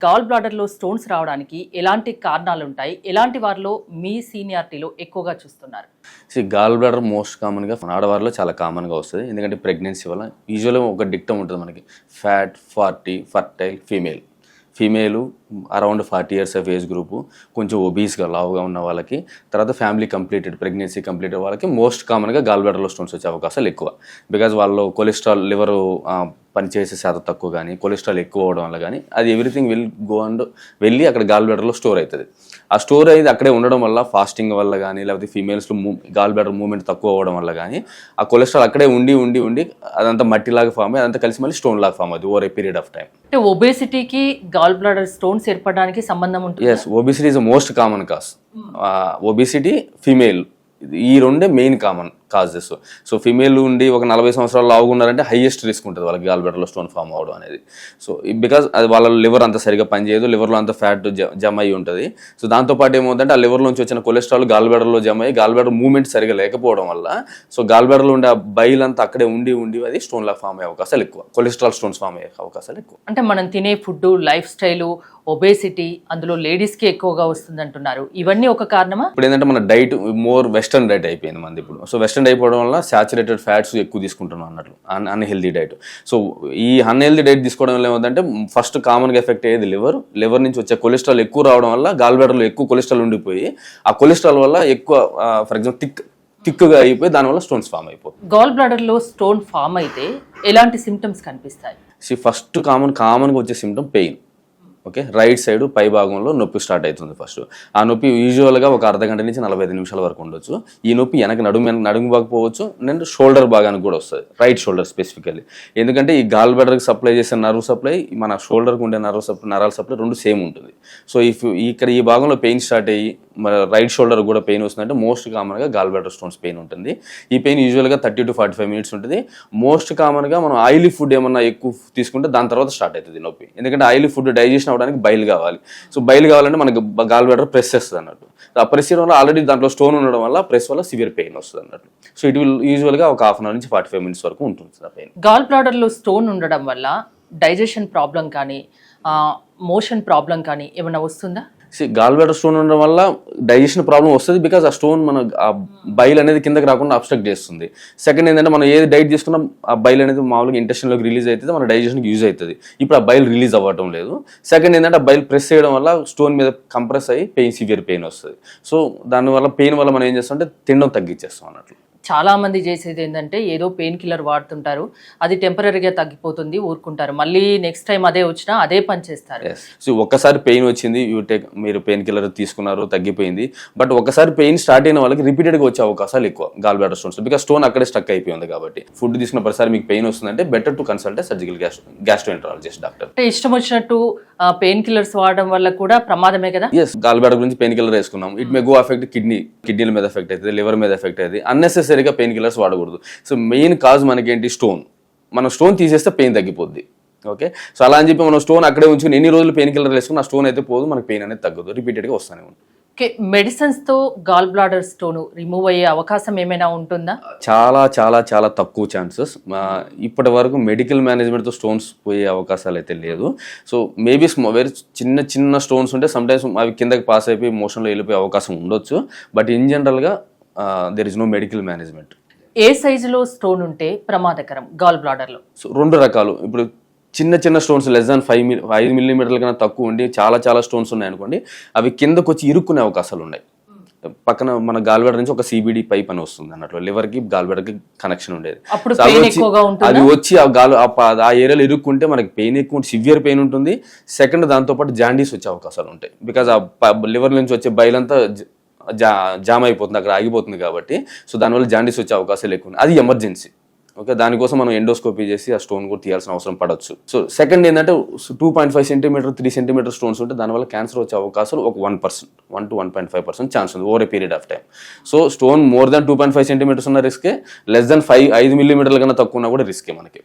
Gall బ్లాడర్లో stones రావడానికి ఎలాంటి కారణాలు ఉంటాయి? ఎలాంటి వారిలో మీ సీనియారిటీలో ఎక్కువగా చూస్తున్నారు? గాల్ బ్లాడర్ మోస్ట్ కామన్గా ఆడవారిలో చాలా కామన్గా వస్తుంది. ఎందుకంటే ప్రెగ్నెన్సీ వల్ల యూజువల్గా ఒక డిక్టమ్ ఉంటుంది మనకి, fat 40 fertile female around 40 years of age group, కొంచెం ఒబీస్గా లావుగా ఉన్న వాళ్ళకి, తర్వాత ఫ్యామిలీ కంప్లీటెడ్ ప్రెగ్నెన్సీ కంప్లీటెడ్ వాళ్ళకి మోస్ట్ కామన్గా గాల్ బ్లాడర్లో స్టోన్స్ వచ్చే అవకాశాలు ఎక్కువ. బికాజ్ వాళ్ళు కొలెస్ట్రాల్ లివరు పనిచేసే శాతం తక్కువ కానీ, కొలెస్ట్రాల్ ఎక్కువ అవడం వల్ల కానీ అది ఎవ్రీథింగ్ వెళ్ళి అక్కడ గాల్ బ్లాడర్లో స్టోర్ అవుతుంది. ఆ స్టోర్ అయితే అక్కడే ఉండడం వల్ల, ఫాస్టింగ్ వల్ల కానీ, లేకపోతే ఫీమేల్స్లో గాల్ బ్లాడర్ మూవ్మెంట్ తక్కువ అవ్వడం వల్ల కానీ ఆ కొలెస్ట్రాల్ అక్కడే ఉండి అదంతా మట్టిలాగా ఫామ్ అయ్యి అదంతా కలిసి మళ్ళీ స్టోన్ లాగా ఫామ్ అవుతుంది over a period of time. అంటే ఒబేసిటీకి గాల్ బ్లాడర్ స్టోన్స్ ఏర్పడడానికి సంబంధం ఉంటుంది. Yes, obesity is most common cause. Obesity, female, ఈ రెండే main common causes. So female ఉండి ఒక 40 సంవత్సరాలు లావుగా ఉన్నారంటే హైయెస్ట్ రిస్క్ ఉంటుంది వాళ్ళకి గాల్ బ్లాడర్లో స్టోన్ ఫామ్ అవ్వడం అనేది. సో బికాజ్ అది వాళ్ళ లివర్ అంత సరిగా పనిచేయదు, లివర్లో అంత ఫ్యాట్ జమ అయ్యి ఉంటుంది. సో దాంతోపాటు ఏమవుతుందంటే ఆ లివర్లోంచి వచ్చిన కొలెస్ట్రాల్ గాల్ బ్లాడర్లో జమ అయ్యి గాల్ బ్లాడర్ మూవ్మెంట్ సరిగా లేకపోవడం వల్ల సో గాల్ బ్లాడర్లో ఉండే ఆ బైల్ అంతా అక్కడే ఉండి అది స్టోన్ లాగా ఫామ్ అయ్యే అవకాశాలు ఎక్కువ, కొలెస్ట్రాల్ స్టోన్స్ ఫామ్ అయ్యే అవకాశాలు ఎక్కువ. అంటే మనం తినే ఫుడ్, లైఫ్ స్టైలు, ఒబేసిటీ అందులో లేడీస్కి ఎక్కువగా వస్తుంది అంటున్నారు. ఇవన్నీ ఒక కారణమా? ఇప్పుడు ఏంటంటే మన డైట్ మోర్ వెస్టర్న్ డైట్ అయిపోయింది మనది ఇప్పుడు. సో వెస్టర్న్ డైట్ అయిపోవడం వల్ల సాచురేటెడ్ ఫ్యాట్స్ ఎక్కువ తీసుకుంటున్నాం అన్నట్లు, అన్హెల్దీ డైట్. సో ఈ అన్హెల్దీ డైట్ తీసుకోవడం వల్ల ఏమంటే ఫస్ట్ కామన్గా ఎఫెక్ట్ అయ్యేది లివర్ నుంచి వచ్చే కొలెస్ట్రాల్ ఎక్కువ రావడం వల్ల గాల్ బ్లాడర్లో ఎక్కువ కొలెస్ట్రాల్ ఉండిపోయి ఆ కొలెస్ట్రాల్ వల్ల ఎక్కువ ఫర్ ఎగ్జాంపుల్ థిక్గా అయిపోయి దానివల్ల స్టోన్స్ ఫామ్ అయిపోతుంది. గాల్ బ్లాడర్లో స్టోన్ ఫామ్ అయితే ఎలాంటి సిమ్టమ్స్ కనిపిస్తాయి? ఫస్ట్ కామన్గా వచ్చే symptom pain. Okay, right side పై భాగంలో నొప్పి స్టార్ట్ అవుతుంది ఫస్ట్. ఆ నొప్పి యూజువల్గా ఒక అర్ధగంట నుంచి 45 నిమిషాల వరకు ఉండొచ్చు. ఈ నొప్పి నడుము బాగపోవచ్చు, నేను షోల్డర్ భాగానికి కూడా వస్తుంది, రైట్ షోల్డర్ స్పెసిఫికల్లీ. ఎందుకంటే ఈ గాల్ బ్లాడర్కి సప్లై చేసే నర్వ్ సప్లై, మన షోల్డర్కి ఉండే నరాల సప్లై రెండు సేమ్ ఉంటుంది. సో ఇక్కడ ఈ భాగంలో పెయిన్ స్టార్ట్ అయ్యి మన రైట్ షోల్డర్ కూడా పెయిన్ వస్తుందంటే మోస్ట్ కామన్గా గాల్ బ్లాడర్ స్టోన్స్ పెయిన్ ఉంటుంది. ఈ పెయిన్ యూజువల్గా 30 to 45 minutes ఉంటుంది. మోస్ట్ కామన్గా మనం ఆయిలీ ఫుడ్ ఏమన్నా ఎక్కువ తీసుకుంటే దాని తర్వాత స్టార్ట్ అవుతుంది నొప్పి. ఎందుకంటే ఆయిలీ ఫుడ్ డైజెషన్ అవడానికి బయలు కావాలి. సో బయలు కావాలంటే మనకి గాల్ బ్లాడర్ ప్రెస్ చేస్తుంది అన్నట్టు. ఆ ప్రెస్ చేయడం వల్ల ఆల్రెడీ దాంట్లో స్టోన్ ఉండడం వల్ల ప్రెస్ వల్ల సివియర్ పెయిన్ వస్తుంది అన్నట్టు. సో ఇట్ విల్ యూజువల్గా ఒక 1/2 hour నుంచి 45 minutes వరకు ఉంటుంది ఆ పెయిన్. గాల్ బ్లాడర్లో స్టోన్ ఉండడం వల్ల డైజెషన్ ప్రాబ్లం కానీ, మోషన్ ప్రాబ్లం కానీ ఏమైనా వస్తుందా? గాల్ బ్లాడర్ స్టోన్ ఉండడం వల్ల డైజెషన్ ప్రాబ్లం వస్తుంది. బికాజ్ ఆ స్టోన్ మన ఆ బైల్ అనేది కిందకి రాకుండా అబ్స్ట్రక్ట్ చేస్తుంది. సెకండ్ ఏంటంటే మనం ఏది డైట్ తీసుకున్నా ఆ బైల్ అనేది మామూలుగా ఇంటెస్టైన్లోకి రిలీజ్ అవుతుంది, మన డైజెషన్కి యూజ్ అవుతుంది. ఇప్పుడు ఆ బైల్ రిలీజ్ అవ్వడం లేదు. సెకండ్ ఏంటంటే ఆ బైల్ ప్రెస్ చేయడం వల్ల స్టోన్ మీద కంప్రెస్ అయ్యి సివియర్ పెయిన్ వస్తుంది. సో దానివల్ల పెయిన్ వల్ల మనం ఏం చేస్తాం అంటే తినడం తగ్గించేస్తాం అన్నట్లు. చాలా మంది చేసేది ఏంటంటే ఏదో పెయిన్ కిల్లర్ వాడుతుంటారు, అది టెంపరీగా తగ్గిపోతుంది, ఊరుకుంటారు, మళ్ళీ నెక్స్ట్ టైం అదే వచ్చినా అదే పని చేస్తారు. సో ఒక్కసారి పెయిన్ వచ్చింది, మీరు పెయిన్ కిల్లర్ తీసుకున్నారు, తగ్గిపోయింది. బట్ ఒకసారి పెయిన్ స్టార్ట్ అయిన వాళ్ళకి రిపీటెడ్గా వచ్చే అవకాశాలు ఎక్కువ gall bladder stones, because stone అక్కడే స్టక్ అయిపోయింది కాబట్టి. ఫుడ్ తీసుకున్న ప్రతిసారి మీకు పెయిన్ వస్తుందంటే better to consult surgical gastroenterologist doctor. అంటే ఇష్టం వచ్చినట్టు పెయిన్ కిల్లర్స్ వాడడం వల్ల కూడా ప్రమాదమే కదా? ఎస్, గాల్ బ్లాడర్ గురించి పెయిన్ కిల్లర్ వేసుకున్నాం, ఇట్ మే గో అఫెక్ట్ కిడ్నీల మీద ఎఫెక్ట్ అవుతుంది, లివర్ మీద ఎఫెక్ట్ అవుతుంది. అన్నెసెసరీగా పెయిన్ కిల్లర్స్ వాడకూడదు. సో మెయిన్ కాజ్ మనకేంటి? స్టోన్. మనం స్టోన్ తీసేస్తే పెయిన్ తగ్గిపోద్ది. ఓకే, సో అలా అని చెప్పి మనం స్టోన్ అక్కడే ఉంచుకుని ఎన్ని రోజులు పెయిన్ కిల్లర్ వేసుకుని ఆ స్టోన్ అయితే పోదు, మనకి పెయిన్ అనేది తగ్గదు, రిపీటెడ్గా వస్తూనే ఉంటుంది. ఓకే, మెడిసిన్స్తో గాల్ బ్లాడర్ స్టోన్ రిమూవ్ అయ్యే అవకాశం ఏమైనా ఉంటుందా? చాలా చాలా చాలా తక్కువ ఛాన్సెస్. ఇప్పటి వరకు మెడికల్ మేనేజ్మెంట్తో స్టోన్స్ పోయే అవకాశాలు అయితే లేదు. సో మేబీ వెరీ చిన్న స్టోన్స్ ఉంటే సమ్టైమ్స్ అవి కిందకి పాస్ అయిపోయి మోషన్లో వెళ్ళిపోయే అవకాశం ఉండొచ్చు. బట్ ఇన్ జనరల్గా there is no medical management. ఏ సైజులో స్టోన్ ఉంటే ప్రమాదకరం గాల్ బ్లాడర్లో? సో 2 రకాలు. ఇప్పుడు చిన్న స్టోన్స్ లెస్ దాన్ 5 millimeters కన్నా తక్కువ ఉండి చాలా స్టోన్స్ ఉన్నాయి అనుకోండి, అవి కిందకు వచ్చి ఇరుక్కునే అవకాశాలు ఉన్నాయి. పక్కన మన గాల్ బ్లాడర్ నుంచి ఒక CBD పైప్ అని వస్తుంది అన్నట్లు, లివర్కి గాల్ బ్లాడర్కి కనెక్షన్ ఉండేది. అది వచ్చి ఆ ఏరియాలో ఇరుక్కుంటే మనకి పెయిన్ ఎక్కువ, సివియర్ పెయిన్ ఉంటుంది. సెకండ్ దాంతోపాటు జాండీస్ వచ్చే అవకాశాలు ఉంటాయి. బికాజ్ ఆ లివర్ నుంచి వచ్చే బైల్ అంతా జామ్ అయిపోతుంది, అక్కడ ఆగిపోతుంది కాబట్టి. సో దానివల్ల జాండీస్ వచ్చే అవకాశాలు ఎక్కువ. అది ఎమర్జెన్సీ. ఓకే, దానికోసం మనం ఎండోస్కోపీ చేసి ఆ స్టోన్ కూడా తీయాల్సిన అవసరం పడవచ్చు. సో సెకండ్ ఏంటంటే 2.5 cm 3 cm స్టోన్స్ ఉంటే దానివల్ల క్యాన్సర్ వచ్చే అవకాశాలు ఒక 1% to 1.5% ఛాన్స్ ఉంది over a period of time. So stone more than 2.5 cm ఉన్న రిస్కే, లెస్ దాన్ 5 millimeters కన్నా తక్కువ ఉన్నా కూడా రిస్కే మనకి.